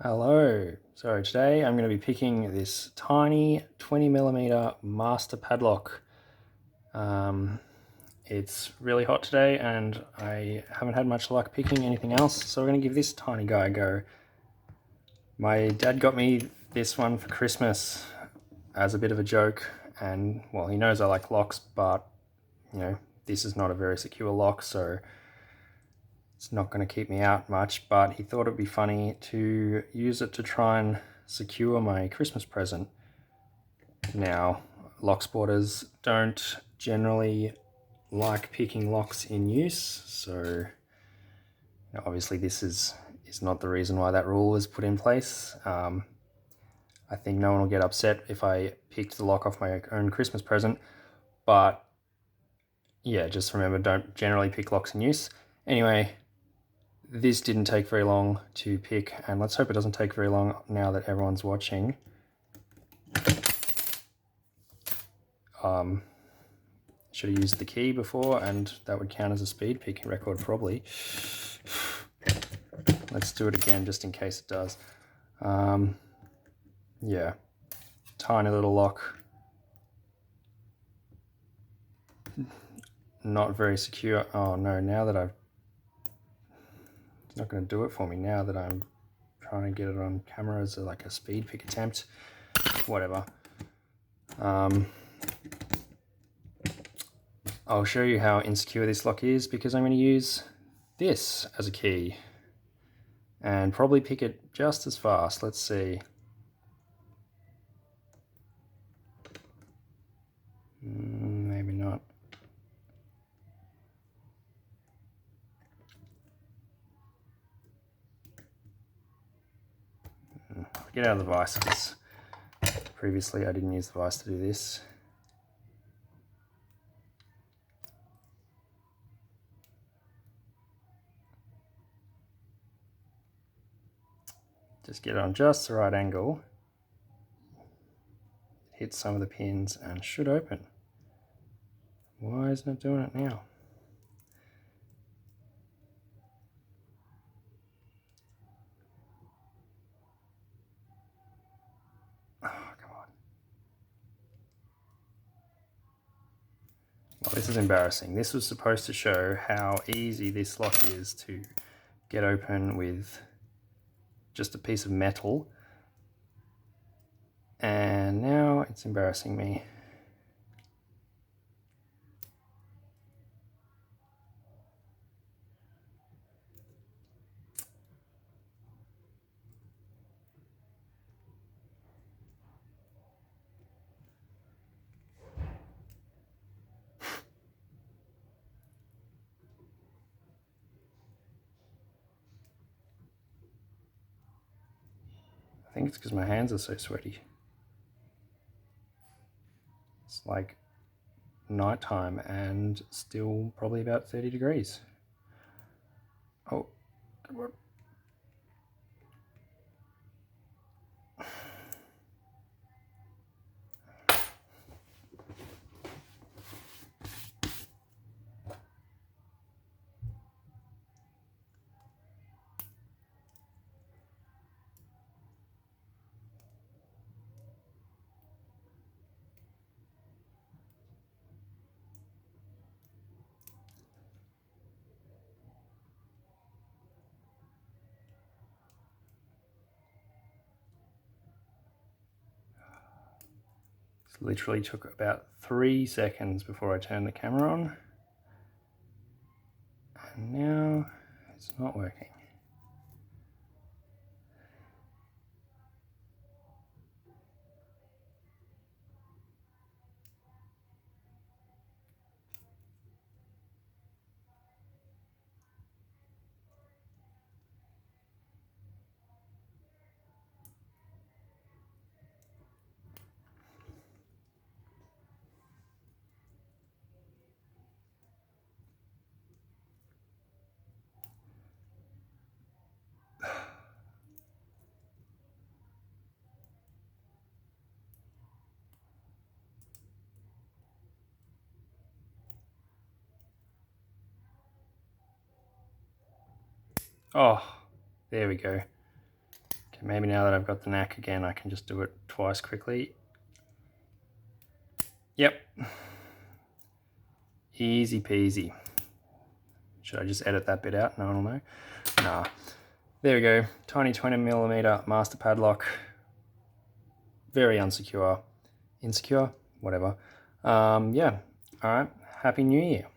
Hello. So today I'm going to be picking this tiny 20mm master padlock. It's really hot today and I haven't had much luck picking anything else, so we're going to give this tiny guy a go. My dad got me this one for Christmas as a bit of a joke, and well, he knows I like locks, but you know, this is not a very secure lock, so it's not going to keep me out much, but he thought it'd be funny to use it to try and secure my Christmas present. Now, lock sporters don't generally like picking locks in use, so obviously this is not the reason why that rule was put in place. I think no one will get upset if I picked the lock off my own Christmas present, but yeah, just remember, don't generally pick locks in use. Anyway, this didn't take very long to pick, and let's hope it doesn't take very long now that everyone's watching. Should have used the key before, and that would count as a speed picking record probably. Let's do it again just in case it does. Yeah, tiny little lock. Not very secure. Oh no, now that it's not going to do it for me now that I'm trying to get it on camera as like a speed pick attempt. Whatever. I'll show you how insecure this lock is because I'm going to use this as a key and probably pick it just as fast. Let's see. Maybe not. Get out of the vise because previously I didn't use the vise to do this. Just get it on just the right angle. Hit some of the pins and should open. Why isn't it doing it now? Oh, come on. Well, this is embarrassing. This was supposed to show how easy this lock is to get open with just a piece of metal. And now it's embarrassing me. I think it's because my hands are so sweaty. It's like nighttime and still probably about 30 degrees. Oh, come on. Literally took about 3 seconds before I turned the camera on. And now it's not working. Oh, there we go. Maybe now that I've got the knack again, I can just do it twice quickly. Yep. Easy peasy. Should I just edit that bit out? No one will know. Nah. There we go. Tiny 20mm master padlock. Very unsecure. Insecure? Whatever. Yeah. Alright. Happy New Year.